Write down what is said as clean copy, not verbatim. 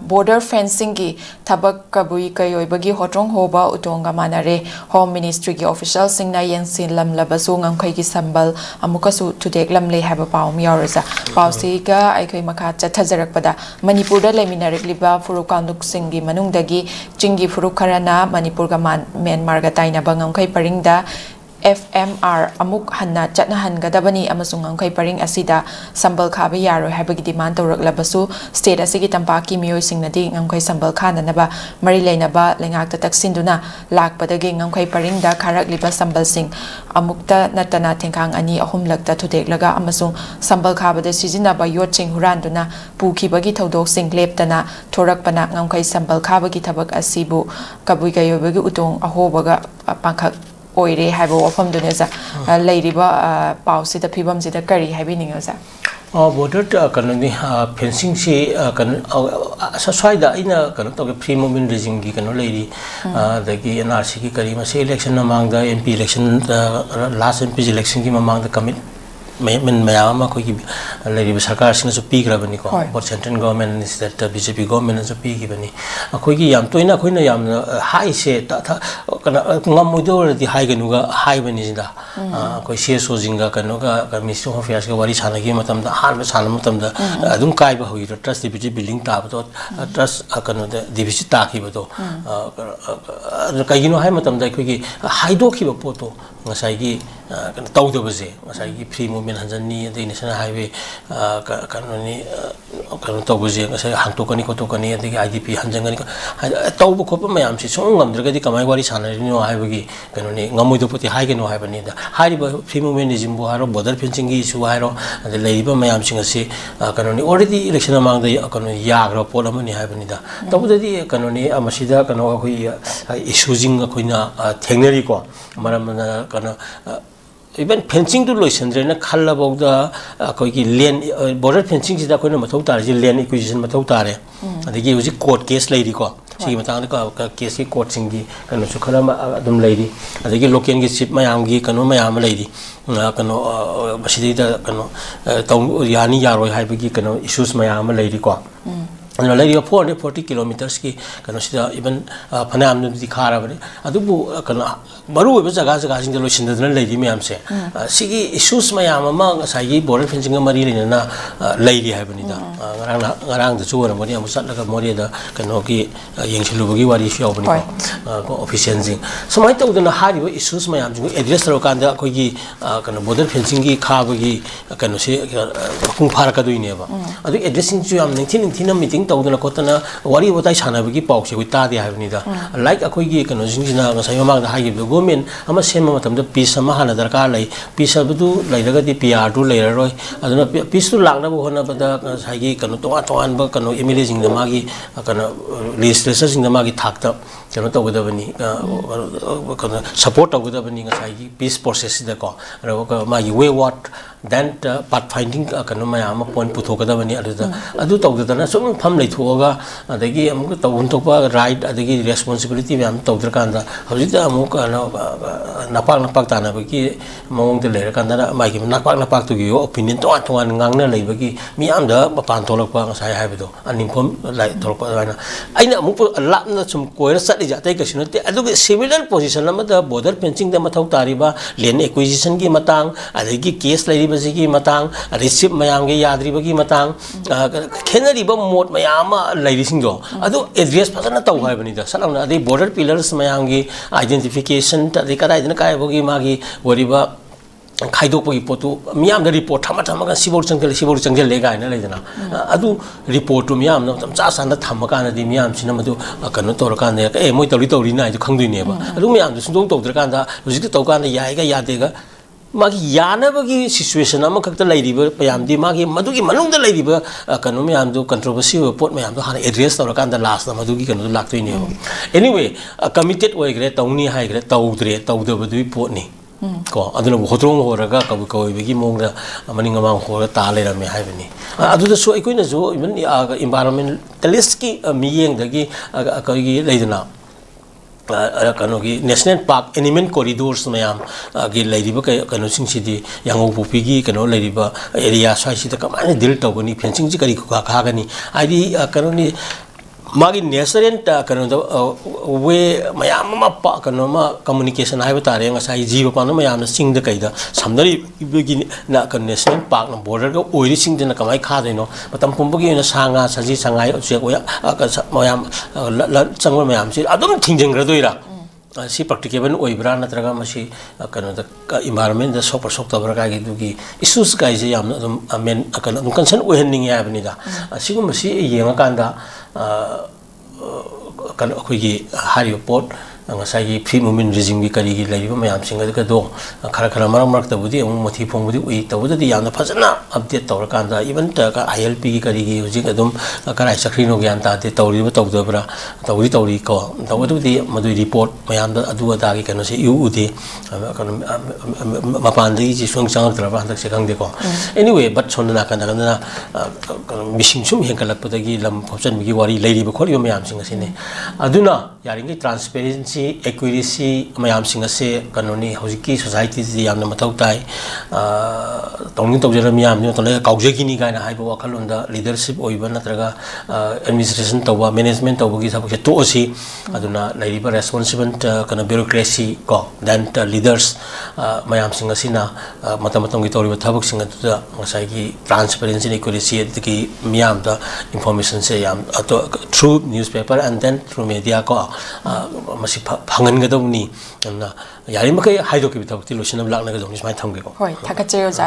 border fencing gi thabak kabui kayoibagi hotrong hoba utonga manare home ministry gi official singna yensin lam labasu ngamkhai gi sambal amukasu tudek lamle haba paum yauraza pausi ga aikai makha chathajarakpada manipur da leminarik liba furukanduk singi manungdagi chingi furukharana manipur ga myanmar ga taina bangamkhai paringda FMR amuk hanna chatna hangadabani amasung angkai paring asida sambal khaba yaro habagi demand tawraklabasu state asigi tampaki miyoi singnadi angkai sambal khananaba mari leinaba lengak ta taksinduna lakpadagi angkai paring da kharak liba sambal sing amukta natana thengkang ani ahum lakta thudeklaga amasung sambal khaba da sijinaba yotching huranduna pukibagi thodok sing leptana thorakpana angkai sambal khaba gi thabak asibu kabui gayobagi utong ahobaga pakhak oire haibo wafam duneza leiriba pausi da phibam sida kari haibi ningosa border kanoni fencing si kan saida ina kan to free movement regime gi kan leiri dagi NRC ki kari ma se election na mangda MP election last MP election ki mamang da commit men mayama ko ki leiri sarkar sing so pi grabani ko but central government is that BJP government so pi gi bani ko ki yam toina khoina yam high se ta kana ngamudo di high ganu ga high bani da ko se so jinga kanu ga ministry of affairs ga wari chana gi matam da han chana matam da adum kai ba hui trust DPG building ta ba to trust kanu da DPG ta ki ba to kai gi no hai matam da ko ki high do ki ba poto ngasai gi kana taw do ba je ngasai gi free movement hanjani the national highway kanoni kanu taw ba je ngasai hang to kani ko to kani the IDP hanjangani taw bu khop mayam si song ngam dra ga di kamai wari chana ri no hai ba gi kanoni ngamoi do poti hai ge no hai ba ni da hai ba free movement regime bu haro border fencing gi su hai ro the lei ba mayam sing asi kanoni already election among the kanoni ya gro pol amani hai ba ni da taw bu di kanoni amasida kanu khoi issue jing khoina thengneri ko maram na kana even fencing to lotion na khalla bogda koi ki land border fencing sida koina mathau tar ji land acquisition mathau tare adigi uji court case leiri ko sigi matang da case ki court sing gi kanu su khara adum leiri adigi local gi chip mayam gi kanu mayam leiri kanu basidi da kanu taw yani yaroi haibagi kanu issues mayam leiri ko and like 440 kilometers ki kanu sida even phanam nu dikhara bane adubu kanu maru be jaga jaga sing lo sindadna leiri myam se sigi issues mayam ma ngasai border fencing mari lena leiri haibani da ngarang da chuwa mari amu satlaga mori da kanu ki yengchilubagi wari shi obani ko official jing somai tawdana hariba issues mayam jing address ro kanda koi gi kanu border fencing gi khabagi kanu se pung phara ka doine ba adu addressing chu am ning meeting tawdana kotana wari watai sanabagi pause ko ta dia habni da like akoi gi kanu jingina ngasai mamang da hagi government ama sema matam da peace ama hana darkar lai peace bu lai daga di PR du lai roi aduna peace tu langna bu hona bada hagi kanu to ba kanu MLA jing da magi kanu legislature jing da magi thakta kanu tawda bani kanu support tawda bani ngasai gi peace process da ko ro magi way what then path finding kanu mayam point puthokada bani adu tawda na sum pham lai thoga adagi amuk tawun tokpa right adagi responsibility yam tawdra kanda hojita amuk napak ta na bagi mong de le kanda mai gi napak tu gi opinion to ngang na lei bagi mi am da pan tholak pa ngasai hai bedo anim phom lai tholak pa na aina amuk lap na sum koira sat ja tai ka sinate adu similar position lama da border fencing da mathau tariba land acquisition gi matang adagi case lai ba ji gi matang receipt mayam gi yadri bagi matang khenari ba mot mayam lairi sing do adu address phasana taw hai bani da salawna adi border pillars mayam gi identification ta de kadai dina kai bogi magi woriba khaidok bogi potu miyam da report thama ga sibor changjel le ga ina leidana adu report tu miyam na tam cha san da thama ka na di miyam sina madu kanu tor ka ne e moi tori na ju khangdui ne ba adu miyam du sundong tok dra kan da hojik tok ka na yai ga ya de ga magi yana bagi situation ama kakta lairiba payam di magi madugi manung da lairiba kanu mayam du controversy report mayam du hana address tor kan da last madugi kanu laktoi ne anyway committed way gre tawni hai gre tawdre tawda badu pot ni ko aduna hotrong horaga kabu koi bagi mongda maning amang hora ta le rame hai bani adu da so ikoina zo even environmentalist ki miyeng dagi akagi leidana kanu ki national park animal corridors mayam gi leiriba kanu sing sidi yango pupi gi kanu leiriba area sai sida kamane dil tawgani fencing ji kari kha gani adi kanu ni magi natural way mayama communication hai batare ngasai jiba pano mayam sing the kaida samdari ibegi na national park na border ga oiri sing na kamai kha deno matam pumbagi na sanga saji sangai che oya mayam changwa mayam si adum thingjeng ra doira si practicable oibra natraga masi environment da sok tabra ka gi dugi issues kai je yam adum amen concern ohening ya bani da sigum masi yenga kanda अखोगी हारी pot ngasai free movement regime gi kari gi laiba mayam singa ka do khara khara marak marak tabudi mothi phongudi ui tabudi yamna phajana update tawra kanda even ta ka ILP gi kari gi hojik adum karai sakri no gyan ta te tawri ba tawdabra tawri ko tawdi madu report mayam da adu ada gi kanu se yu ude mapan de ji song chang tra ba handak se khang de ko anyway but chonna kana kana missing sum hen kalak padagi lam phopsan gi wari lairi ba khol yo mayam singa sine aduna yaringi transparency accuracy mayam singa se kanoni hojiki society ji yamna mathau tai tongning tawjara miyam ni tole kaujegi ni gaina haiba wakhalunda leadership oiba natraga administration tawba management tawbugi sabak se to osi aduna lairiba responsible kana bureaucracy ko then leaders mayam singa sina matam gi tawriba thabak singa tu ngasai gi transparency accuracy ki miyam da information se yam through newspaper and then through media ko masi phangan ga dong ni na yari makai haido ki bitak ti losinam lakna ga dong ni mai tham ge ko hoi thakacheo